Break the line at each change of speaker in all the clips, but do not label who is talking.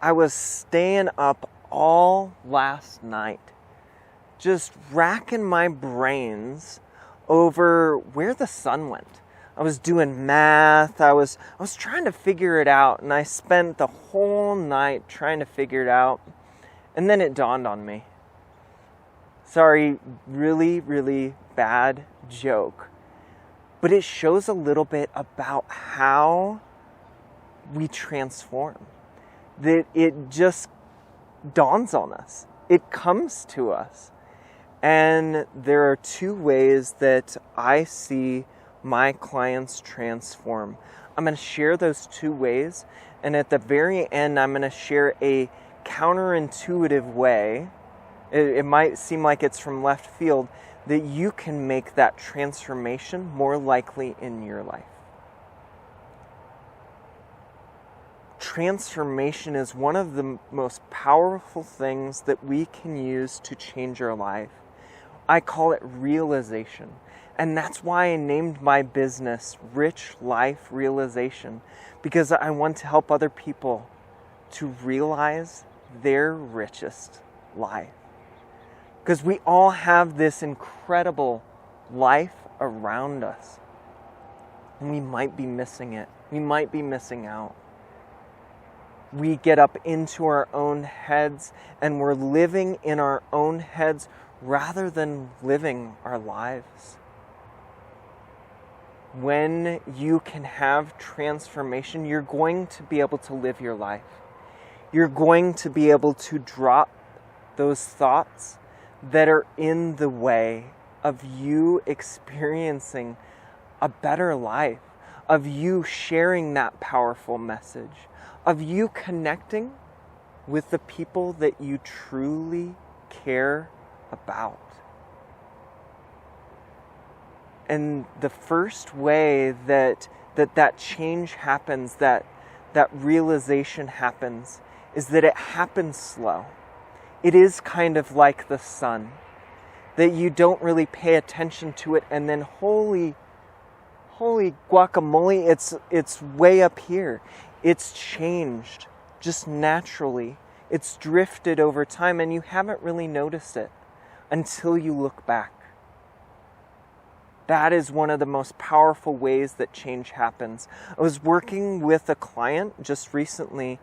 I was staying up all last night, just racking my brains over where the sun went. I was doing math. I was trying to figure it out, and I spent the whole night trying to figure it out. And then it dawned on me. Sorry, really, really bad joke. But it shows a little bit about how we transform. That it just dawns on us. It comes to us. And there are two ways that I see my clients transform. I'm going to share those two ways, and at the very end, I'm going to share a counterintuitive way. It might seem like it's from left field, that you can make that transformation more likely in your life. Transformation is one of the most powerful things that we can use to change our life. I call it realization. And that's why I named my business Rich Life Realization, because I want to help other people to realize their richest life. Because we all have this incredible life around us, and we might be missing it. We might be missing out. We get up into our own heads, and we're living in our own heads rather than living our lives. When you can have transformation, you're going to be able to live your life. You're going to be able to drop those thoughts that are in the way of you experiencing a better life, of you sharing that powerful message, of you connecting with the people that you truly care about. And the first way that change happens, that realization happens, is that it happens slow. It is kind of like the sun, that you don't really pay attention to it, and then holy guacamole, it's way up here. It's changed just naturally. It's drifted over time, and you haven't really noticed it until you look back. That is one of the most powerful ways that change happens. I was working with a client just recently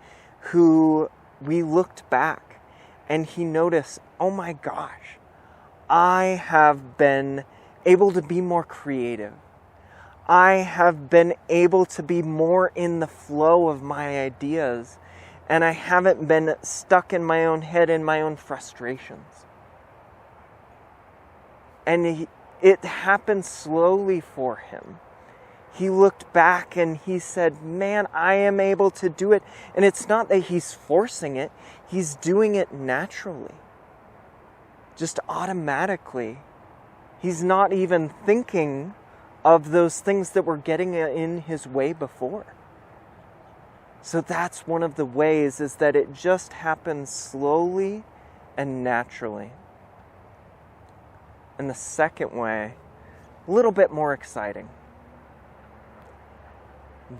who we looked back, and he noticed, oh my gosh, I have been able to be more creative. I have been able to be more in the flow of my ideas, and I haven't been stuck in my own head and my own frustrations. And it happened slowly for him. He looked back and he said, man, I am able to do it. And it's not that he's forcing it. He's doing it naturally. Just automatically. He's not even thinking of those things that were getting in his way before. So that's one of the ways, is that it just happens slowly and naturally. And the second way, a little bit more exciting.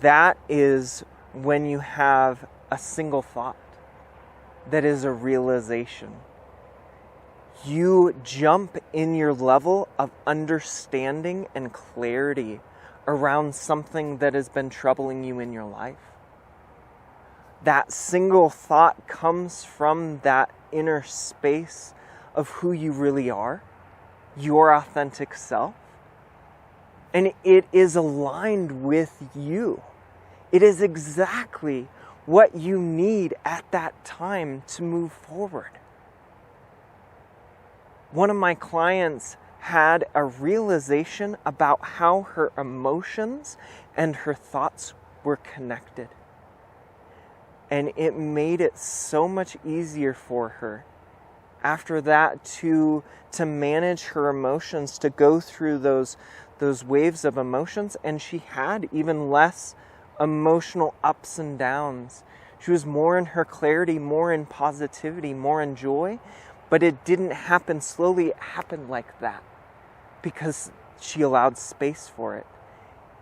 That is when you have a single thought that is a realization. You jump in your level of understanding and clarity around something that has been troubling you in your life. That single thought comes from that inner space of who you really are, your authentic self, and it is aligned with you. It is exactly what you need at that time to move forward. One of my clients had a realization about how her emotions and her thoughts were connected. And it made it so much easier for her after that to manage her emotions, to go through those waves of emotions, and she had even less emotional ups and downs. She was more in her clarity, more in positivity, more in joy, but it didn't happen slowly. It happened like that because she allowed space for it.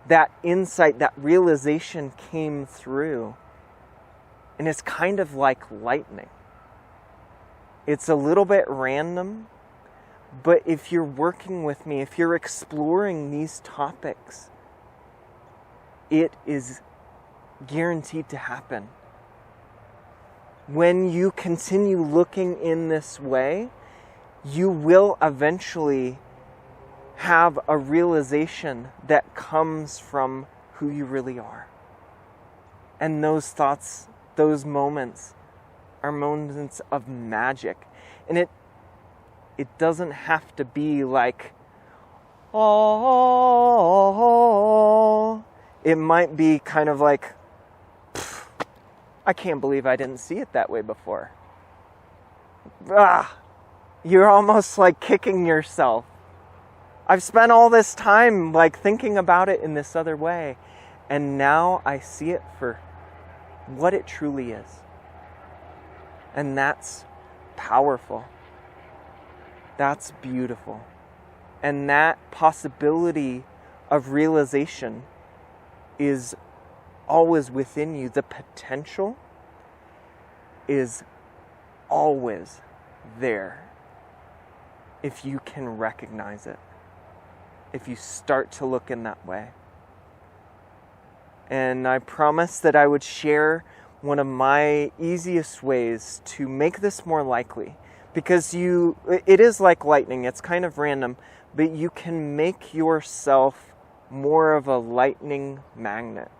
That insight, that realization came through. And it's kind of like lightning. It's a little bit random, but if you're working with me, if you're exploring these topics, it is guaranteed to happen. When you continue looking in this way, you will eventually have a realization that comes from who you really are. And those thoughts, those moments, are moments of magic. And it doesn't have to be like, oh. It might be kind of like, I can't believe I didn't see it that way before. You're almost like kicking yourself. I've spent all this time like thinking about it in this other way, and now I see it for what it truly is. And that's powerful. That's beautiful. And that possibility of realization is always within you. The potential is always there if you can recognize it, if you start to look in that way. And I promised that I would share one of my easiest ways to make this more likely, because it is like lightning. It's kind of random, but you can make yourself more of a lightning magnet.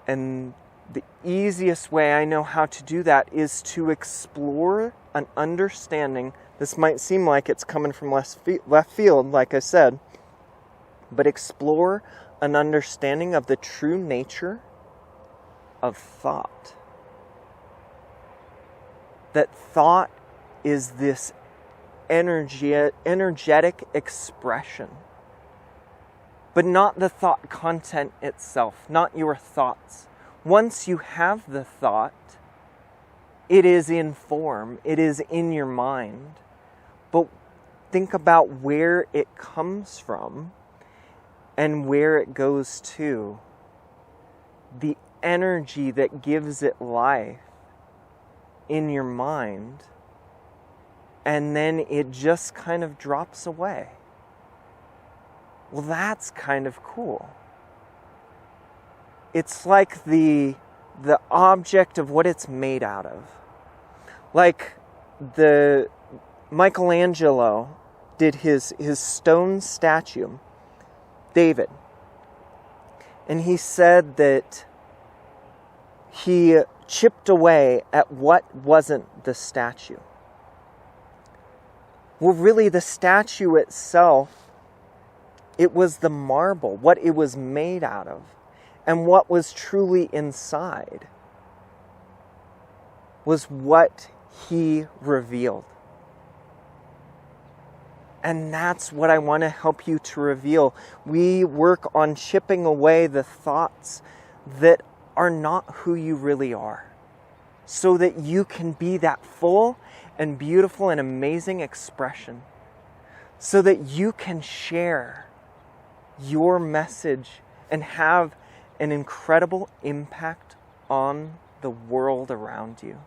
And the easiest way I know how to do that is to explore an understanding. This might seem like it's coming from left field, like I said, but explore an understanding of the true nature of thought. That thought is this energetic expression, but not the thought content itself, not your thoughts. Once you have the thought, it is in form, it is in your mind, but think about where it comes from and where it goes to. The energy that gives it life in your mind, and then it just kind of drops away. Well, that's kind of cool. It's like the object of what it's made out of. Like the Michelangelo did his stone statue, David. And he said that he chipped away at what wasn't the statue. Well, really, the statue itself, it was the marble, what it was made out of, and what was truly inside was what he revealed. And that's what I want to help you to reveal. We work on chipping away the thoughts that are not who you really are, so that you can be that full and beautiful and amazing expression, so that you can share your message and have an incredible impact on the world around you.